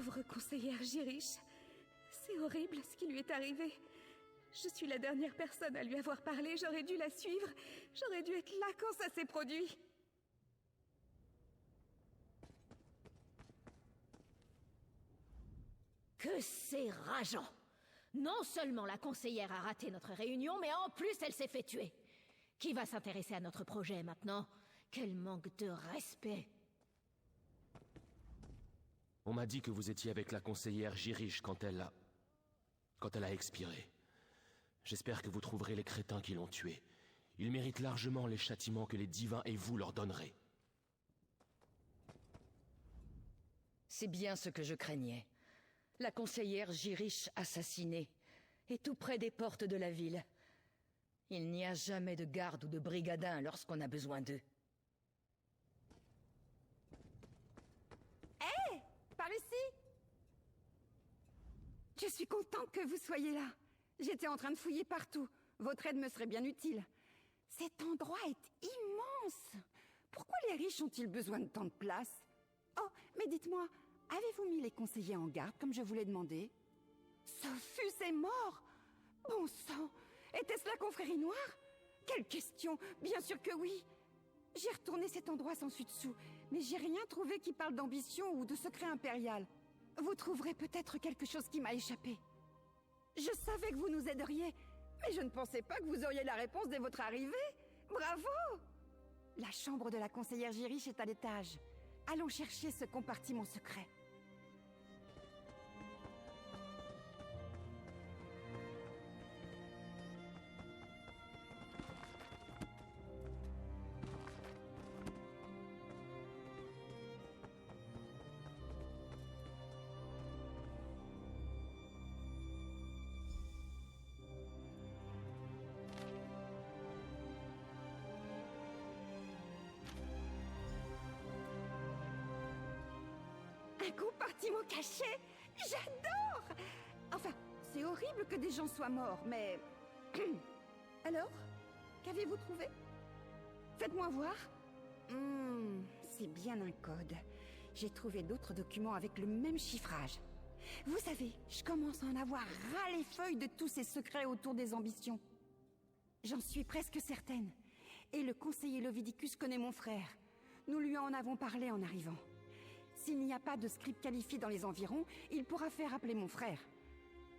Pauvre conseillère Jirish. C'est horrible ce qui lui est arrivé. Je suis la dernière personne à lui avoir parlé. J'aurais dû la suivre. J'aurais dû être là quand ça s'est produit. Que c'est rageant! Non seulement la conseillère a raté notre réunion, mais en plus elle s'est fait tuer. Qui va s'intéresser à notre projet maintenant? Quel manque de respect! On m'a dit que vous étiez avec la conseillère Jirish quand elle a expiré. J'espère que vous trouverez les crétins qui l'ont tuée. Ils méritent largement les châtiments que les divins et vous leur donnerez. C'est bien ce que je craignais. La conseillère Jirish assassinée, et tout près des portes de la ville. Il n'y a jamais de garde ou de brigadins lorsqu'on a besoin d'eux. Hé! Par ici! Je suis contente que vous soyez là. J'étais en train de fouiller partout. Votre aide me serait bien utile. Cet endroit est immense. Pourquoi les riches ont-ils besoin de tant de place? Oh, mais dites-moi, avez-vous mis les conseillers en garde comme je vous l'ai demandé? Sophus est mort! Bon sang! Était-ce la confrérie noire? Quelle question! Bien sûr que oui! J'ai retourné cet endroit sans dessus-dessous, mais j'ai rien trouvé qui parle d'ambition ou de secret impérial. Vous trouverez peut-être quelque chose qui m'a échappé. Je savais que vous nous aideriez, mais je ne pensais pas que vous auriez la réponse dès votre arrivée. Bravo! La chambre de la conseillère Jirish est à l'étage. Allons chercher ce compartiment secret. Un compartiment caché? J'adore! Enfin, c'est horrible que des gens soient morts, mais... Alors? Qu'avez-vous trouvé? Faites-moi voir. C'est bien un code. J'ai trouvé d'autres documents avec le même chiffrage. Vous savez, je commence à en avoir ras les feuilles de tous ces secrets autour des ambitions. J'en suis presque certaine. Et le conseiller Lovidicus connaît mon frère. Nous lui en avons parlé en arrivant. S'il n'y a pas de script qualifié dans les environs, il pourra faire appeler mon frère.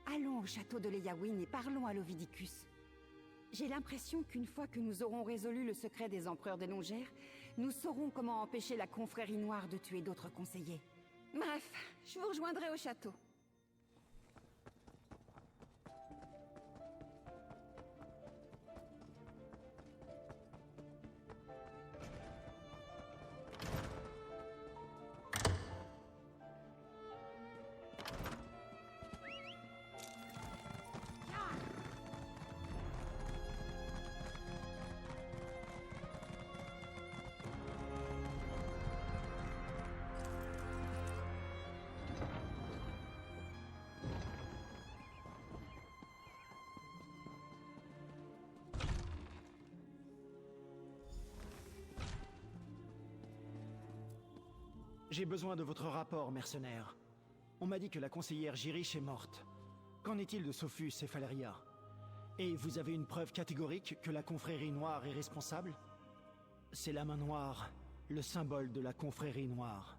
Allons au château de Leyawiin et parlons à Lovidicus. J'ai l'impression qu'une fois que nous aurons résolu le secret des empereurs des Longères, nous saurons comment empêcher la confrérie noire de tuer d'autres conseillers. Bref, je vous rejoindrai au château. J'ai besoin de votre rapport, mercenaire. On m'a dit que la conseillère Jirish est morte. Qu'en est-il de Sophus et Faleria? Et vous avez une preuve catégorique que la confrérie noire est responsable? C'est la main noire, le symbole de la confrérie noire.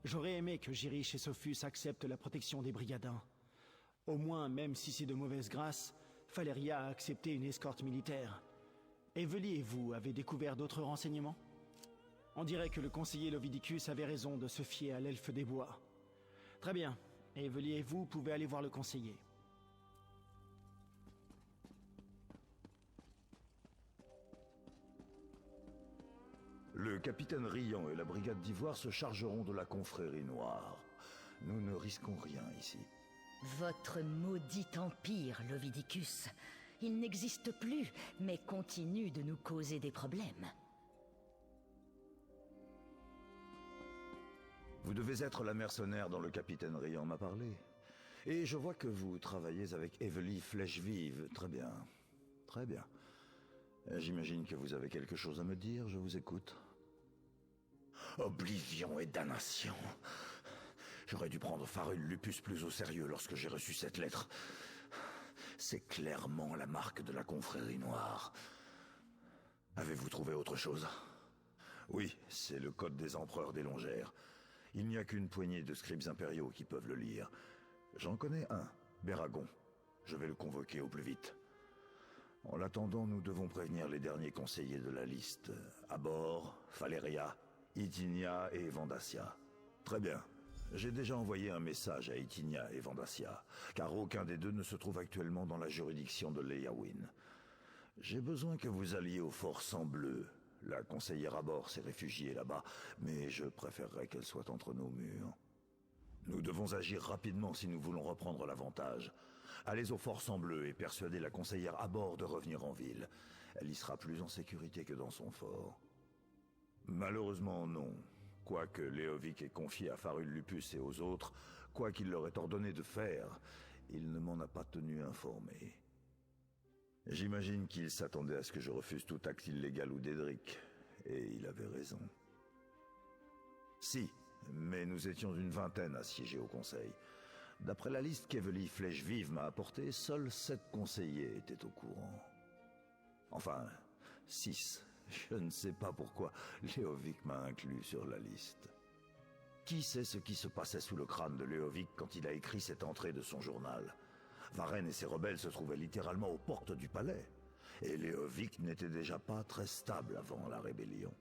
J'aurais aimé que Jirish et Sophus acceptent la protection des brigadins. Au moins, même si c'est de mauvaise grâce, Faleria a accepté une escorte militaire. Evely et vous avez découvert d'autres renseignements? On dirait que le conseiller Lovidicus avait raison de se fier à l'elfe des bois. Très bien. Evely et vous pouvez aller voir le conseiller. Le capitaine Riant et la brigade d'Ivoire se chargeront de la confrérie noire. Nous ne risquons rien ici. Votre maudit empire, Lovidicus. Il n'existe plus, mais continue de nous causer des problèmes. Vous devez être la mercenaire dont le capitaine Riant m'a parlé. Et je vois que vous travaillez avec Evely Flèchevive. Très bien. Très bien. J'imagine que vous avez quelque chose à me dire, je vous écoute. Oblivion et damnation. J'aurais dû prendre Farul Lupus plus au sérieux lorsque j'ai reçu cette lettre. C'est clairement la marque de la confrérie noire. Avez-vous trouvé autre chose? Oui, c'est le code des empereurs des Longères. Il n'y a qu'une poignée de scribes impériaux qui peuvent le lire. J'en connais un, Béragon. Je vais le convoquer au plus vite. En l'attendant, nous devons prévenir les derniers conseillers de la liste. Abor, Faleria, Itinia et Vandacia. Très bien. J'ai déjà envoyé un message à Itinia et Vandacia, car aucun des deux ne se trouve actuellement dans la juridiction de Leyawiin. J'ai besoin que vous alliez au fort Sang Bleu. La conseillère Abor s'est réfugiée là-bas, mais je préférerais qu'elle soit entre nos murs. Nous devons agir rapidement si nous voulons reprendre l'avantage. Allez au fort Sang Bleu et persuadez la conseillère Abor de revenir en ville. Elle y sera plus en sécurité que dans son fort. Malheureusement, non. Quoique Leovic ait confié à Farul Lupus et aux autres, quoi qu'il leur ait ordonné de faire, il ne m'en a pas tenu informé. J'imagine qu'il s'attendait à ce que je refuse tout acte illégal ou d'Edric, et il avait raison. Si, mais nous étions une vingtaine à siéger au conseil. D'après la liste qu'Evely Flèche-Vive m'a apportée, seuls 7 conseillers étaient au courant. Enfin, 6. Je ne sais pas pourquoi Leovic m'a inclus sur la liste. Qui sait ce qui se passait sous le crâne de Leovic quand il a écrit cette entrée de son journal? Varenne et ses rebelles se trouvaient littéralement aux portes du palais. Et Leovic n'était déjà pas très stable avant la rébellion.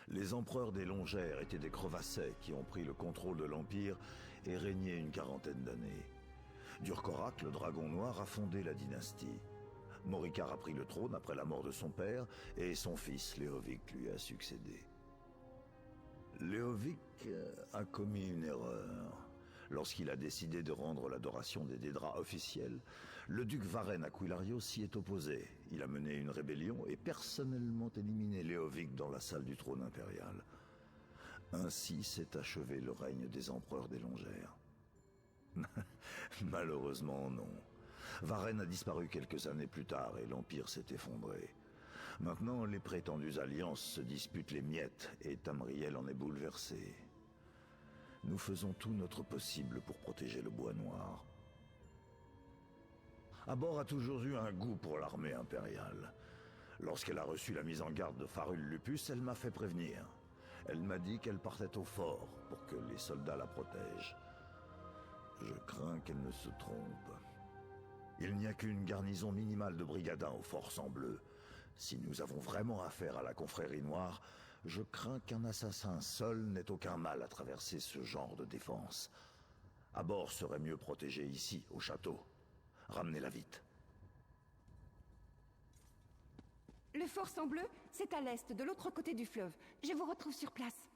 Les empereurs des Longères étaient des crevassets qui ont pris le contrôle de l'Empire et régné une quarantaine d'années. Durkorak, le dragon noir, a fondé la dynastie. Morikar a pris le trône après la mort de son père, et son fils, Leovic, lui a succédé. Leovic a commis une erreur. Lorsqu'il a décidé de rendre l'adoration des Dédras officielle, le duc Varenne Aquilario s'y est opposé. Il a mené une rébellion et personnellement éliminé Leovic dans la salle du trône impérial. Ainsi s'est achevé le règne des empereurs des Longères. Malheureusement, non. Varenne a disparu quelques années plus tard et l'Empire s'est effondré. Maintenant, les prétendues alliances se disputent les miettes et Tamriel en est bouleversé. Nous faisons tout notre possible pour protéger le bois noir. Abor a toujours eu un goût pour l'armée impériale. Lorsqu'elle a reçu la mise en garde de Farul Lupus, elle m'a fait prévenir. Elle m'a dit qu'elle partait au fort pour que les soldats la protègent. Je crains qu'elle ne se trompe. Il n'y a qu'une garnison minimale de brigadins au fort Sang Bleu. Si nous avons vraiment affaire à la confrérie noire, je crains qu'un assassin seul n'ait aucun mal à traverser ce genre de défense. Abor serait mieux protégé ici, au château. Ramenez-la vite. Le fort Sang Bleu, c'est à l'est, de l'autre côté du fleuve. Je vous retrouve sur place.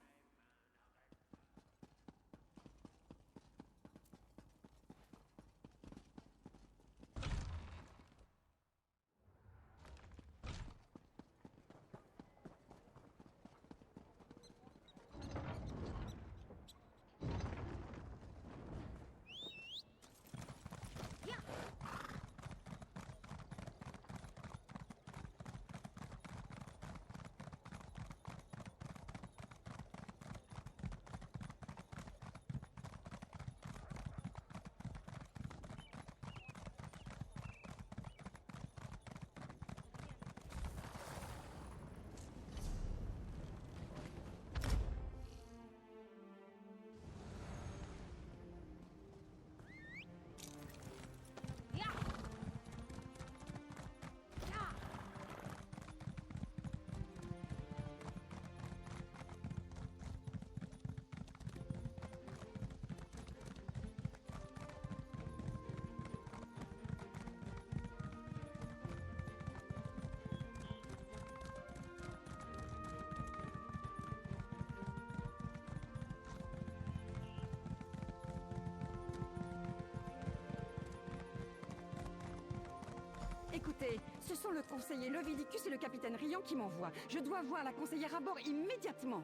Écoutez, ce sont le conseiller Levilicus et le capitaine Rion qui m'envoient. Je dois voir la conseillère Abor immédiatement.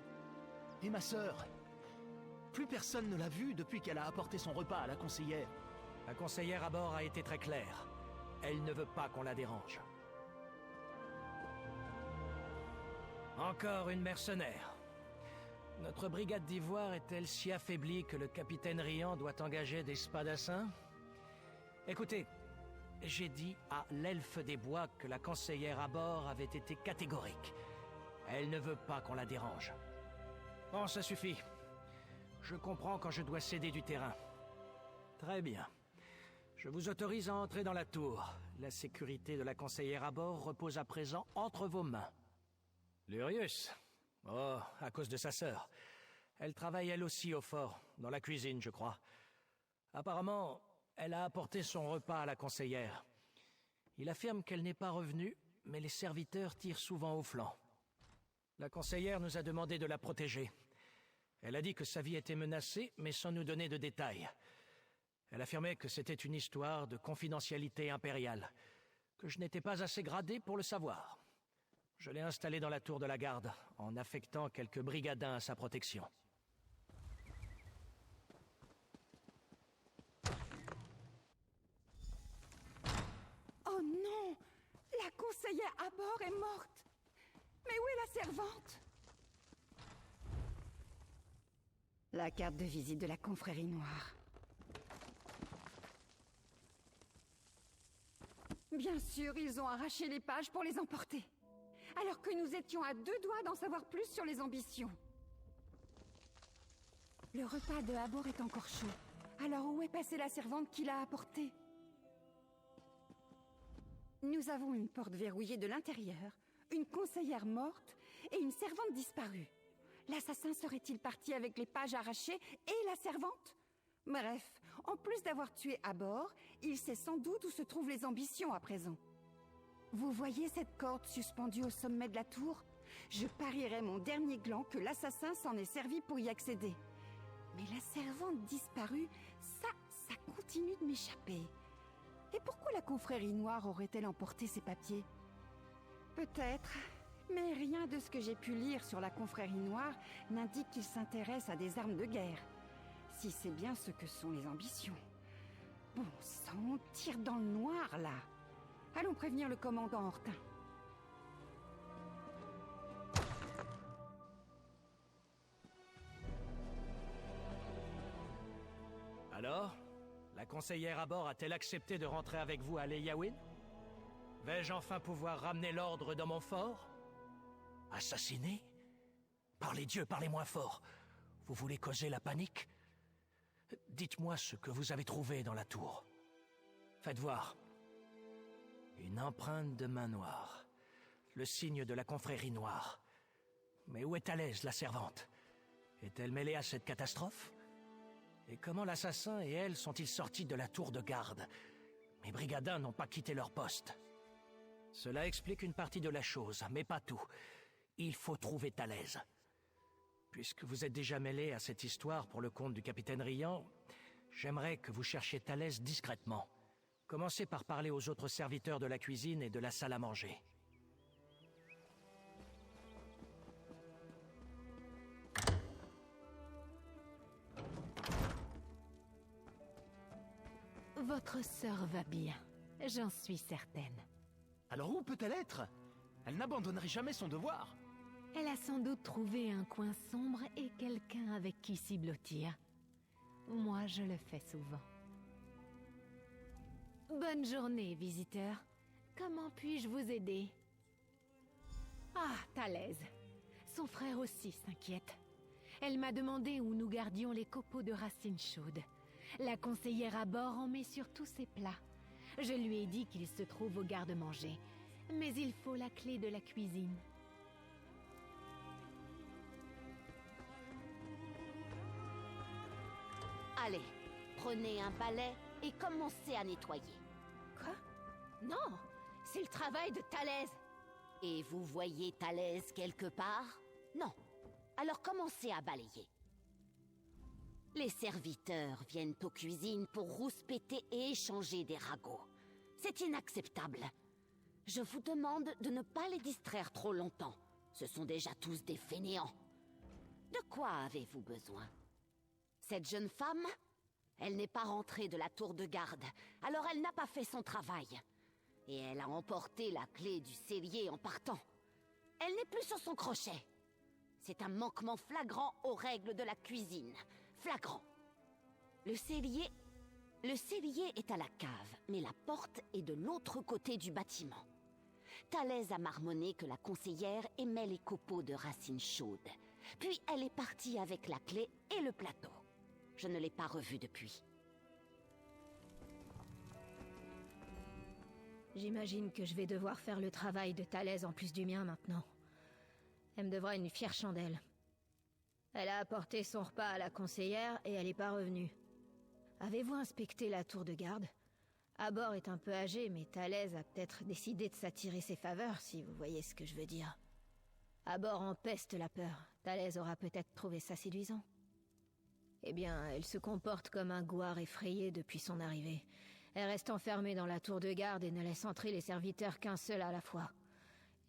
Et ma sœur? Plus personne ne l'a vue depuis qu'elle a apporté son repas à la conseillère. La conseillère Abor a été très claire. Elle ne veut pas qu'on la dérange. Encore une mercenaire. Notre brigade d'ivoire est-elle si affaiblie que le capitaine Riant doit engager des spadassins? Écoutez, j'ai dit à l'elfe des bois que la conseillère à bord avait été catégorique. Elle ne veut pas qu'on la dérange. Bon, ça suffit. Je comprends quand je dois céder du terrain. Très bien. Je vous autorise à entrer dans la tour. La sécurité de la conseillère à bord repose à présent entre vos mains. Lurius? Oh, à cause de sa sœur. Elle travaille elle aussi au fort, dans la cuisine, je crois. Apparemment, elle a apporté son repas à la conseillère. Il affirme qu'elle n'est pas revenue, mais les serviteurs tirent souvent au flanc. La conseillère nous a demandé de la protéger. Elle a dit que sa vie était menacée, mais sans nous donner de détails. Elle affirmait que c'était une histoire de confidentialité impériale, que je n'étais pas assez gradé pour le savoir. Je l'ai installée dans la tour de la garde, en affectant quelques brigadins à sa protection. Oh non! La conseillère à bord est morte! Mais où est la servante? La carte de visite de la confrérie noire. Bien sûr, ils ont arraché les pages pour les emporter. Alors que nous étions à 2 doigts d'en savoir plus sur les ambitions. Le repas de Habor est encore chaud. Alors où est passée la servante qui l'a apporté? Nous avons une porte verrouillée de l'intérieur, une conseillère morte et une servante disparue. L'assassin serait-il parti avec les pages arrachées et la servante? Bref, en plus d'avoir tué Habor, il sait sans doute où se trouvent les ambitions à présent. Vous voyez cette corde suspendue au sommet de la tour? Je parierais mon dernier gland que l'assassin s'en est servi pour y accéder. Mais la servante disparue, ça continue de m'échapper. Et pourquoi la confrérie noire aurait-elle emporté ces papiers? Peut-être, mais rien de ce que j'ai pu lire sur la confrérie noire n'indique qu'il s'intéresse à des armes de guerre. Si c'est bien ce que sont les ambitions. Bon sang, on tire dans le noir, là. Allons prévenir le commandant Hortin. Alors, la conseillère à bord a-t-elle accepté de rentrer avec vous à Leyawin? Vais-je enfin pouvoir ramener l'ordre dans mon fort? Assassiner? Par les dieux, parlez moins fort. Vous voulez causer la panique? Dites-moi ce que vous avez trouvé dans la tour. Faites voir. Une empreinte de main noire. Le signe de la confrérie noire. Mais où est Thalès, la servante? Est-elle mêlée à cette catastrophe? Et comment l'assassin et elle sont-ils sortis de la tour de garde? Mes brigadins n'ont pas quitté leur poste. Cela explique une partie de la chose, mais pas tout. Il faut trouver Thalès. Puisque vous êtes déjà mêlé à cette histoire pour le compte du capitaine Riant, j'aimerais que vous cherchiez Thalès discrètement. Commencez par parler aux autres serviteurs de la cuisine et de la salle à manger. Votre sœur va bien, j'en suis certaine. Alors où peut-elle être? Elle n'abandonnerait jamais son devoir. Elle a sans doute trouvé un coin sombre et quelqu'un avec qui s'y blottir. Moi, je le fais souvent. Bonne journée, visiteur. Comment puis-je vous aider? Ah, Thalès. Son frère aussi s'inquiète. Elle m'a demandé où nous gardions les copeaux de racines chaudes. La conseillère à bord en met sur tous ses plats. Je lui ai dit qu'il se trouve au garde-manger. Mais il faut la clé de la cuisine. Allez, prenez un balai et commencez à nettoyer. Quoi? Non, c'est le travail de Thalès. Et vous voyez Thalès quelque part? Non. Alors commencez à balayer. Les serviteurs viennent aux cuisines pour rouspéter et échanger des ragots. C'est inacceptable. Je vous demande de ne pas les distraire trop longtemps. Ce sont déjà tous des fainéants. De quoi avez-vous besoin? Cette jeune femme? Elle n'est pas rentrée de la tour de garde, alors elle n'a pas fait son travail. Et elle a emporté la clé du cellier en partant. Elle n'est plus sur son crochet. C'est un manquement flagrant aux règles de la cuisine. Flagrant. Le cellier est à la cave, mais la porte est de l'autre côté du bâtiment. Thalès a marmonné que la conseillère aimait les copeaux de racines chaudes. Puis elle est partie avec la clé et le plateau. Je ne l'ai pas revue depuis. J'imagine que je vais devoir faire le travail de Thalès en plus du mien maintenant. Elle me devra une fière chandelle. Elle a apporté son repas à la conseillère et elle n'est pas revenue. Avez-vous inspecté la tour de garde? Abor est un peu âgé, mais Thalès a peut-être décidé de s'attirer ses faveurs, si vous voyez ce que je veux dire. Abor empeste la peur. Thalès aura peut-être trouvé ça séduisant. Eh bien, elle se comporte comme un gouard effrayé depuis son arrivée. Elle reste enfermée dans la tour de garde et ne laisse entrer les serviteurs qu'un seul à la fois.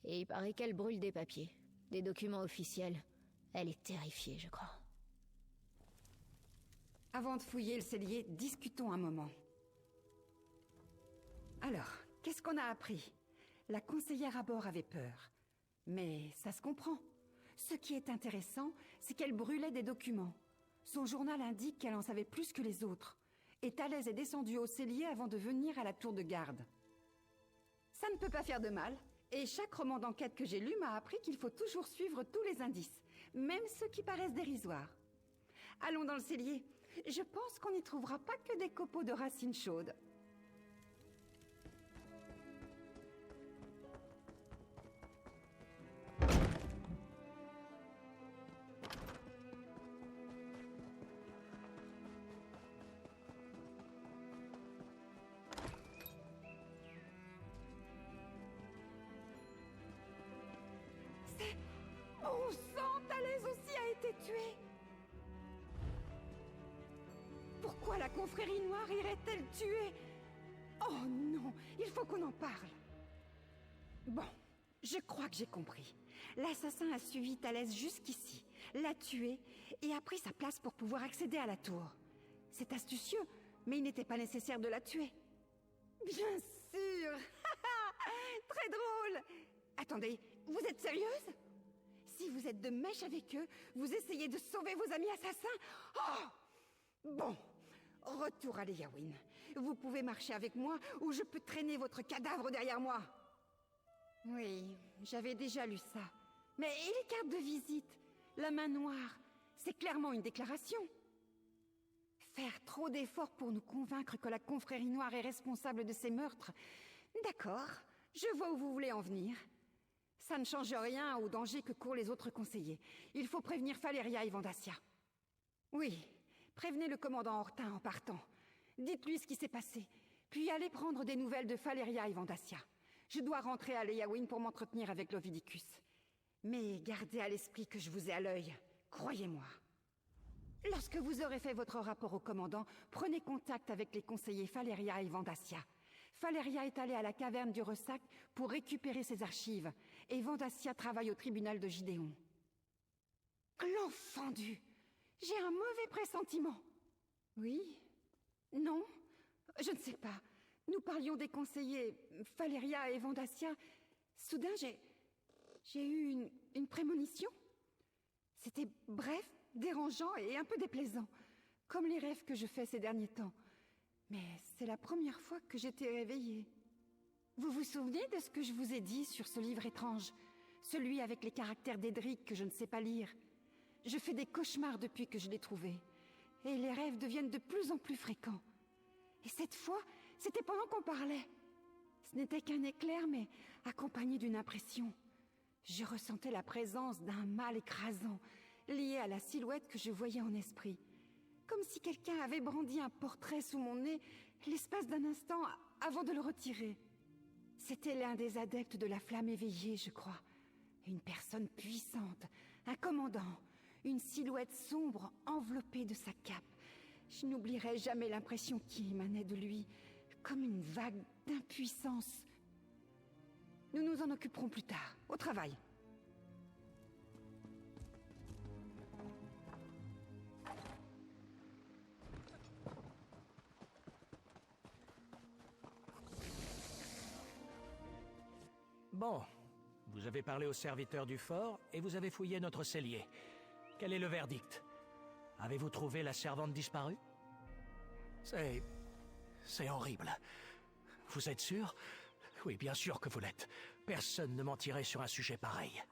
Et il paraît qu'elle brûle des papiers, des documents officiels. Elle est terrifiée, je crois. Avant de fouiller le cellier, discutons un moment. Alors, qu'est-ce qu'on a appris? La conseillère Abor avait peur. Mais ça se comprend. Ce qui est intéressant, c'est qu'elle brûlait des documents. Son journal indique qu'elle en savait plus que les autres. Et Thalès est descendu au cellier avant de venir à la tour de garde. Ça ne peut pas faire de mal. Et chaque roman d'enquête que j'ai lu m'a appris qu'il faut toujours suivre tous les indices, même ceux qui paraissent dérisoires. Allons dans le cellier. Je pense qu'on n'y trouvera pas que des copeaux de racines chaudes. Mon sang, Thalès aussi a été tué. Pourquoi la confrérie noire irait-elle tuer? Oh non, il faut qu'on en parle. Bon, je crois que j'ai compris. L'assassin a suivi Thalès jusqu'ici, l'a tué et a pris sa place pour pouvoir accéder à la tour. C'est astucieux, mais il n'était pas nécessaire de la tuer. Bien sûr. Très drôle. Attendez, vous êtes sérieuse? Si vous êtes de mèche avec eux, vous essayez de sauver vos amis assassins? Oh! Bon, retour à l'Eyawin. Vous pouvez marcher avec moi ou je peux traîner votre cadavre derrière moi. Oui, j'avais déjà lu ça. Mais et les cartes de visite? La main noire, c'est clairement une déclaration. Faire trop d'efforts pour nous convaincre que la confrérie noire est responsable de ces meurtres. D'accord, je vois où vous voulez en venir. Ça ne change rien au danger que courent les autres conseillers. Il faut prévenir Faleria et Vandassia. Oui, prévenez le commandant Hortin en partant. Dites-lui ce qui s'est passé, puis allez prendre des nouvelles de Faleria et Vandassia. Je dois rentrer à l'Eyawin pour m'entretenir avec l'Ovidicus. Mais gardez à l'esprit que je vous ai à l'œil, croyez-moi. Lorsque vous aurez fait votre rapport au commandant, prenez contact avec les conseillers Faleria et Vandassia. Faleria est allée à la caverne du Ressac pour récupérer ses archives, et Vandassia travaille au tribunal de Gideon. L'enfendu! J'ai un mauvais pressentiment. Oui? Non? Je ne sais pas. Nous parlions des conseillers Faleria et Vandassia. Soudain, j'ai eu une prémonition. C'était bref, dérangeant et un peu déplaisant, comme les rêves que je fais ces derniers temps. Mais c'est la première fois que j'étais réveillée. Vous vous souvenez de ce que je vous ai dit sur ce livre étrange? Celui avec les caractères d'Edric que je ne sais pas lire. Je fais des cauchemars depuis que je l'ai trouvé. Et les rêves deviennent de plus en plus fréquents. Et cette fois, c'était pendant qu'on parlait. Ce n'était qu'un éclair, mais accompagné d'une impression. Je ressentais la présence d'un mal écrasant, lié à la silhouette que je voyais en esprit. Comme si quelqu'un avait brandi un portrait sous mon nez, l'espace d'un instant avant de le retirer. C'était l'un des adeptes de la flamme éveillée, je crois. Une personne puissante, un commandant, une silhouette sombre enveloppée de sa cape. Je n'oublierai jamais l'impression qui émanait de lui, comme une vague d'impuissance. Nous nous en occuperons plus tard, au travail. Bon, vous Vous avez parlé aux serviteurs du fort et vous avez fouillé notre cellier. Quel est le verdict? Avez-vous trouvé la servante disparue? C'est horrible. Vous êtes sûr? Oui, bien sûr que vous l'êtes. Personne ne mentirait sur un sujet pareil.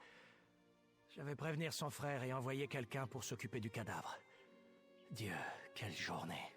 Je vais prévenir son frère et envoyer quelqu'un pour s'occuper du cadavre. Dieu, quelle journée.